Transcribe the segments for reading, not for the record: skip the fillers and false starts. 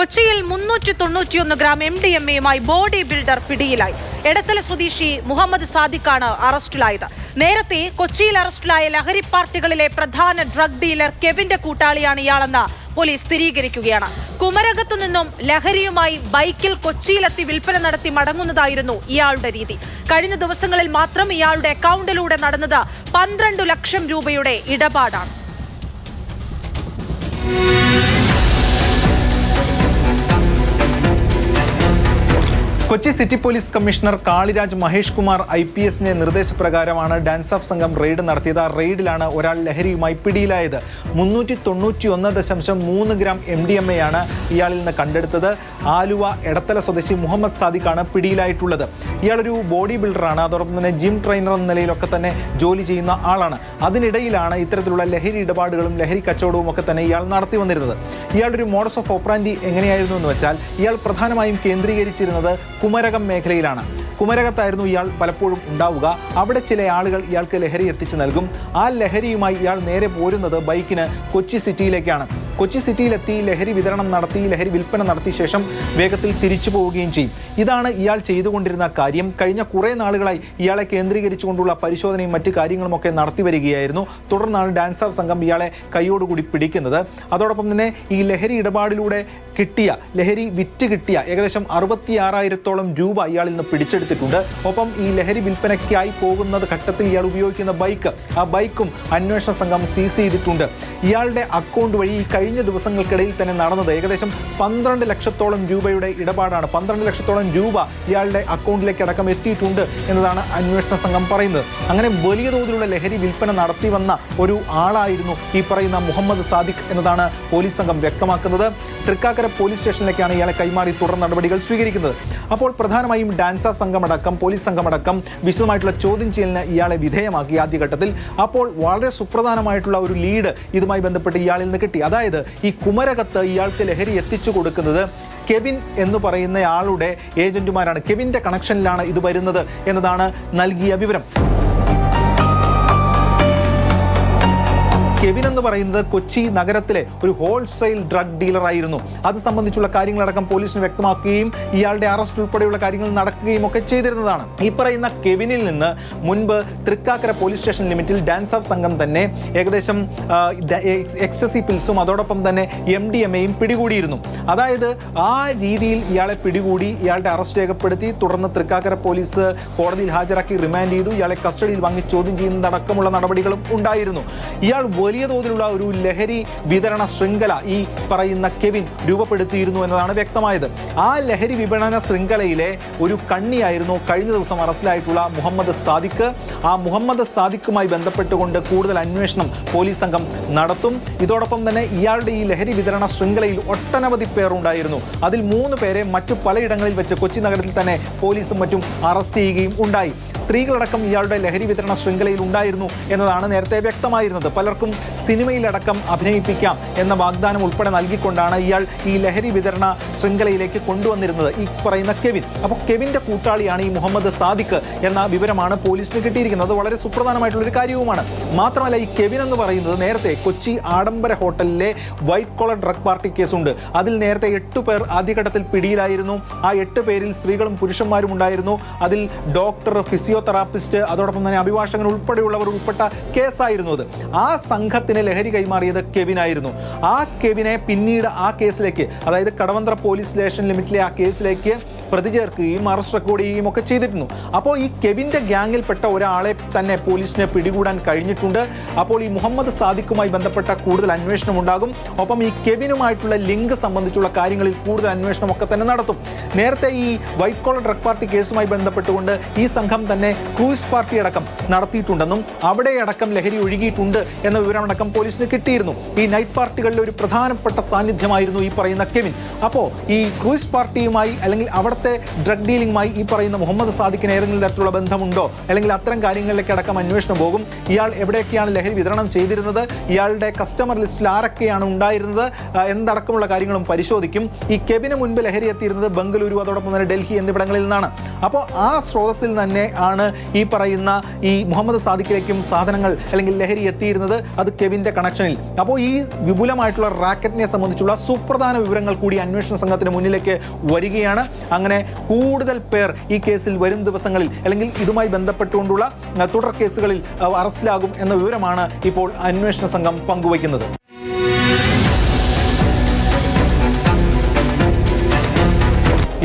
കൊച്ചിയിൽ 391 gram MDMA-യുമായി body builder പിടിയിലായി. എടത്തല സ്വദേശി മുഹമ്മദ് സാദിഖാണ് അറസ്റ്റിലായത്. നേരത്തെ കൊച്ചിയിൽ അറസ്റ്റിലായ ലഹരി പാർട്ടികളിലെ പ്രധാന ഡ്രഗ് ഡീലർ കെവിന്റെ കൂട്ടാളിയാണ് ഇയാളെന്ന് പോലീസ് സ്ഥിരീകരിക്കുകയാണ്. കുമരകത്തു നിന്നും ലഹരിയുമായി ബൈക്കിൽ കൊച്ചിയിലെത്തി വിൽപ്പന നടത്തി മടങ്ങുന്നതായിരുന്നു ഇയാളുടെ രീതി. കഴിഞ്ഞ ദിവസങ്ങളിൽ മാത്രം ഇയാളുടെ അക്കൗണ്ടിലൂടെ നടന്നത് 12 ലക്ഷം രൂപയുടെ ഇടപാടാണ്. Kochi city police commissioner Kaliraj Mahesh Kumar IPS-ന്റെ നിർദ്ദേശപ്രകാരമാണ് ഡാൻസ് ഓഫ് സംഘം റെയ്ഡ് നടത്തിയത്. ആ റെയ്ഡിലാണ് ഒരാൾ ലഹരിയുമായി പിടിയിലായത്. 391.3 ഗ്രാം MDMA-യാണ് ഇയാളിൽ നിന്ന് കണ്ടെടുത്തത്. ആലുവ എടത്തല സ്വദേശി മുഹമ്മദ് സാദിഖാണ് പിടിയിലായിട്ടുള്ളത്. ഇയാളൊരു ബോഡി ബിൽഡറാണ്, അതോടൊപ്പം തന്നെ ജിം ട്രെയിനർ എന്ന നിലയിലൊക്കെ തന്നെ ജോലി ചെയ്യുന്ന ആളാണ്. അതിനിടയിലാണ് ഇത്തരത്തിലുള്ള ലഹരി ഇടപാടുകളും ലഹരി കച്ചവടവും ഒക്കെ തന്നെ ഇയാൾ നടത്തി വന്നിരുന്നത്. ഇയാളുടെ ഒരു മോഡസ് ഓഫ് ഓപ്പറാൻഡി എങ്ങനെയായിരുന്നു എന്ന് വെച്ചാൽ, ഇയാൾ പ്രധാനമായും കേന്ദ്രീകരിച്ചിരുന്നത് കുമരകം മേഖലയിലാണ്. കുമരകത്തായിരുന്നു ഇയാൾ പലപ്പോഴും ഉണ്ടാവുക. അവിടെ ചില ആളുകൾ ഇയാൾക്ക് ലഹരി എത്തിച്ചു നൽകും. ആ ലഹരിയുമായി ഇയാൾ നേരെ പോരുന്നത് ബൈക്കിന് കൊച്ചി സിറ്റിയിലേക്കാണ്. കൊച്ചി സിറ്റിയിലെത്തി ലഹരി വിതരണം നടത്തി, ലഹരി വിൽപ്പന നടത്തിയ ശേഷം വേഗത്തിൽ തിരിച്ചു പോവുകയും ചെയ്യും. ഇതാണ് ഇയാൾ ചെയ്തുകൊണ്ടിരുന്ന കാര്യം. കഴിഞ്ഞ കുറേ നാളുകളായി ഇയാളെ കേന്ദ്രീകരിച്ചുകൊണ്ടുള്ള പരിശോധനയും മറ്റു കാര്യങ്ങളുമൊക്കെ നടത്തി വരികയായിരുന്നു. തുടർന്നാണ് ഡാൻസ് ഓഫ് സംഘം ഇയാളെ കൈയോടുകൂടി പിടിക്കുന്നത്. അതോടൊപ്പം തന്നെ ഈ ലഹരി ഇടപാടിലൂടെ ലഹരി വിറ്റ് കിട്ടിയ ഏകദേശം 66,000-ഓളം രൂപ ഇയാളിൽ നിന്ന് പിടിച്ചെടുത്തിട്ടുണ്ട്. ഒപ്പം ഈ ലഹരി വിൽപ്പനയ്ക്കായി പോകുന്ന ഘട്ടത്തിൽ ഇയാൾ ഉപയോഗിക്കുന്ന ആ ബൈക്കും അന്വേഷണ സംഘം സീസ് ചെയ്തിട്ടുണ്ട്. ഇയാളുടെ അക്കൗണ്ട് വഴി ഈ കഴിഞ്ഞ ദിവസങ്ങൾക്കിടയിൽ തന്നെ നടന്നത് ഏകദേശം 12 ലക്ഷത്തോളം രൂപയുടെ ഇടപാടാണ്. 12 ലക്ഷത്തോളം രൂപ ഇയാളുടെ അക്കൗണ്ടിലേക്ക് അടക്കം എത്തിയിട്ടുണ്ട് എന്നതാണ് അന്വേഷണ സംഘം പറയുന്നത്. അങ്ങനെ വലിയ തോതിലുള്ള ലഹരി വിൽപ്പന നടത്തി വന്ന ഒരു ആളായിരുന്നു ഈ പറയുന്ന മുഹമ്മദ് സാദിഖ് എന്നതാണ് പോലീസ് സംഘം വ്യക്തമാക്കുന്നത്. തൃക്കാക്കര പോലീസ് സ്റ്റേഷനിലേക്കാണ് ഇയാളെ കൈമാറി തുടർ നടപടികൾ സ്വീകരിക്കുന്നത്. അപ്പോൾ പ്രധാനമായും ഡാൻസ് ഓഫ് സംഘമടക്കം പോലീസ് സംഘമടക്കം വിശദമായിട്ടുള്ള ചോദ്യം ചെയ്യലിന് ഇയാളെ വിധേയമാക്കി ആദ്യഘട്ടത്തിൽ. അപ്പോൾ വളരെ സുപ്രധാനമായിട്ടുള്ള ഒരു ലീഡ് ഇതുമായി ബന്ധപ്പെട്ട് ഇയാളിൽ നിന്ന് കിട്ടി. അതായത് ഈ കുമരകത്ത് ഇയാൾക്ക് ലഹരി എത്തിച്ചു കൊടുക്കുന്നത് കെവിൻ എന്ന് പറയുന്ന ആളുടെ ഏജന്റുമാരാണ്. കെവിൻ്റെ കണക്ഷനിലാണ് ഇത് വരുന്നത് എന്നതാണ് നൽകിയ വിവരം. കെവിൻ എന്ന് പറയുന്നത് കൊച്ചി നഗരത്തിലെ ഒരു ഹോൾസെയിൽ ഡ്രഗ് ഡീലറായിരുന്നു. അത് സംബന്ധിച്ചുള്ള കാര്യങ്ങളടക്കം പോലീസിന് വ്യക്തമാക്കുകയും ഇയാളുടെ അറസ്റ്റ് ഉൾപ്പെടെയുള്ള കാര്യങ്ങൾ നടക്കുകയും ഒക്കെ ചെയ്തിരുന്നതാണ്. ഈ പറയുന്ന കെവിനിൽ നിന്ന് മുൻപ് തൃക്കാക്കര പോലീസ് സ്റ്റേഷൻ ലിമിറ്റിൽ ഡാൻസ് ഓഫ് സംഘം തന്നെ ഏകദേശം എക്സ്റ്റസി പിൽസും അതോടൊപ്പം തന്നെ MDMA-യും പിടികൂടിയിരുന്നു. അതായത് ആ രീതിയിൽ ഇയാളെ പിടികൂടി, ഇയാളുടെ അറസ്റ്റ് രേഖപ്പെടുത്തി, തുടർന്ന് തൃക്കാക്കര പോലീസ് കോടതിയിൽ ഹാജരാക്കി റിമാൻഡ് ചെയ്തു. ഇയാളെ കസ്റ്റഡിയിൽ വാങ്ങി ചോദ്യം ചെയ്യുന്നതടക്കമുള്ള നടപടികളും ഉണ്ടായിരുന്നു. ഇയാൾ വലിയ തോതിലുള്ള ഒരു ലഹരി വിതരണ ശൃംഖല ഈ പറയുന്ന കെവിൻ രൂപപ്പെടുത്തിയിരുന്നു എന്നതാണ് വ്യക്തമായത്. ആ ലഹരി വിപണന ശൃംഖലയിലെ ഒരു കണ്ണിയായിരുന്നു കഴിഞ്ഞ ദിവസം അറസ്റ്റിലായിട്ടുള്ള മുഹമ്മദ് സാദിഖ്. ആ മുഹമ്മദ് സാദിഖുമായി ബന്ധപ്പെട്ടുകൊണ്ട് കൂടുതൽ അന്വേഷണം പോലീസ് സംഘം നടത്തും. ഇതോടൊപ്പം തന്നെ ഇയാളുടെ ഈ ലഹരി വിതരണ ശൃംഖലയിൽ ഒട്ടനവധി പേർ ഉണ്ടായിരുന്നു. അതിൽ 3 പേരെ മറ്റു പലയിടങ്ങളിൽ വെച്ച് കൊച്ചി നഗരത്തിൽ തന്നെ പോലീസും മറ്റും അറസ്റ്റ് ചെയ്യുകയും ഉണ്ടായി. സ്ത്രീകളടക്കം ഇയാളുടെ ലഹരി വിതരണ ശൃംഖലയിൽ ഉണ്ടായിരുന്നു എന്നതാണ് നേരത്തെ വ്യക്തമായിരുന്നത്. പലർക്കും സിനിമയിലടക്കം അഭിനയിപ്പിക്കാം എന്ന വാഗ്ദാനം ഉൾപ്പെടെ നൽകിക്കൊണ്ടാണ് ഇയാൾ ഈ ലഹരി വിതരണ ശൃംഖലയിലേക്ക് കൊണ്ടുവന്നിരുന്നത് ഈ പറയുന്ന കെവിൻ. അപ്പോൾ കെവിൻ്റെ കൂട്ടാളിയാണ് ഈ മുഹമ്മദ് സാദിഖ് എന്ന വിവരമാണ് പോലീസിന് കിട്ടിയിരിക്കുന്നത്. അത് വളരെ സുപ്രധാനമായിട്ടുള്ളൊരു കാര്യവുമാണ്. മാത്രമല്ല, ഈ കെവിൻ എന്ന് പറയുന്നത് നേരത്തെ കൊച്ചി ആഡംബര ഹോട്ടലിലെ വൈറ്റ് കോളർ ഡ്രഗ് പാർട്ടി കേസുണ്ട്. അതിൽ നേരത്തെ 8 പേർ ആദ്യഘട്ടത്തിൽ പിടിയിലായിരുന്നു. ആ 8 പേരിൽ സ്ത്രീകളും പുരുഷന്മാരും ഉണ്ടായിരുന്നു. അതിൽ ഡോക്ടർ, ഫിസിയോതെറാപ്പിസ്റ്റ്, അതോടൊപ്പം തന്നെ അഭിഭാഷകൻ ഉൾപ്പെടെയുള്ളവർ ഉൾപ്പെട്ട കേസായിരുന്നു അത്. ആ സംഘത്തിന് ലഹരി കൈമാറിയത് കെവിനായിരുന്നു. ആ കെവിനെ പിന്നീട് ആ കേസിലേക്ക്, അതായത് കടവന്ത്ര പോലീസ് സ്റ്റേഷൻ ലിമിറ്റിലെ ആ കേസിലേക്ക് പ്രതി ചേർക്കുകയും അറസ്റ്റ് റെക്കോർഡ് ചെയ്യുകയും ഒക്കെ ചെയ്തിരുന്നു. അപ്പോൾ ഈ കെവിൻ്റെ ഗ്യാങ്ങിൽപ്പെട്ട ഒരാളെ തന്നെ പോലീസിനെ പിടികൂടാൻ കഴിഞ്ഞിട്ടുണ്ട്. അപ്പോൾ ഈ മുഹമ്മദ് സാദിഖുമായി ബന്ധപ്പെട്ട കൂടുതൽ അന്വേഷണം ഉണ്ടാകും. ഒപ്പം ഈ കെവിനുമായിട്ടുള്ള ലിങ്ക് സംബന്ധിച്ചുള്ള കാര്യങ്ങളിൽ കൂടുതൽ അന്വേഷണമൊക്കെ തന്നെ നടത്തും. നേരത്തെ ഈ വൈറ്റ് കോളർ ഡ്രഗ് പാർട്ടി കേസുമായി ബന്ധപ്പെട്ടുകൊണ്ട് ഈ സംഘം തന്നെ ക്രൂയിസ് പാർട്ടി അടക്കം നടത്തിയിട്ടുണ്ടെന്നും അവിടെ അടക്കം ലഹരി ഒഴുകിയിട്ടുണ്ട് എന്ന വിവരമടക്കം പോലീസിന് കിട്ടിയിരുന്നു. ഈ നൈറ്റ് പാർട്ടികളിലെ ഒരു പ്രധാനപ്പെട്ട സാന്നിധ്യമായിരുന്നു ഈ പറയുന്ന കെവിൻ. അപ്പോൾ ഈ ക്രൂയിസ് പാർട്ടിയുമായി അല്ലെങ്കിൽ അവിടുത്തെ ഡ്രഗ് ഡീലിംഗുമായി ഈ പറയുന്ന മുഹമ്മദ് സാദിഖിന് ഏതെങ്കിലും തരത്തിലുള്ള ബന്ധമുണ്ടോ, അല്ലെങ്കിൽ അത്തരം കാര്യങ്ങളിലേക്ക് അടക്കം അന്വേഷണം പോകും. ഇയാൾ എവിടെയൊക്കെയാണ് ലഹരി വിതരണം ചെയ്തിരുന്നത്, ഇയാളുടെ കസ്റ്റമർ ലിസ്റ്റിൽ ആരൊക്കെയാണ് ഉണ്ടായിരുന്നത് എന്നടക്കമുള്ള കാര്യങ്ങളും പരിശോധിക്കും. ഈ കെവിന് മുൻപ് ലഹരി എത്തിയിരുന്നത് ബംഗളൂരു, അതോടൊപ്പം തന്നെ ഡൽഹി എന്നിവിടങ്ങളിൽ നിന്നാണ്. അപ്പോൾ ആ സ്രോതസ്സിൽ തന്നെ ആണ് ഈ പറയുന്ന ഈ മുഹമ്മദ് സാദിഖിലേക്കും സാധനങ്ങൾ അല്ലെങ്കിൽ ലഹരി എത്തിയിരുന്നത്. അത് കെവിൻ്റെ കണക്ഷനിൽ. അപ്പോൾ ഈ വിപുലമായിട്ടുള്ള റാക്കറ്റിനെ സംബന്ധിച്ചുള്ള സുപ്രധാന വിവരങ്ങൾ കൂടി അന്വേഷണ സംഘത്തിന് മുന്നിലേക്ക് വരികയാണ്. അങ്ങനെ കൂടുതൽ പേർ ഈ കേസിൽ വരും ദിവസങ്ങളിൽ അല്ലെങ്കിൽ ഇതുമായി ബന്ധപ്പെട്ടുകൊണ്ടുള്ള തുടർ കേസുകളിൽ അറസ്റ്റിലാകും എന്ന വിവരമാണ് ഇപ്പോൾ അന്വേഷണ സംഘം പങ്കുവയ്ക്കുന്നത്.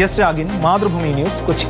എസ് രാഗിൻ, മാതൃഭൂമി ന്യൂസ്, കൊച്ചി.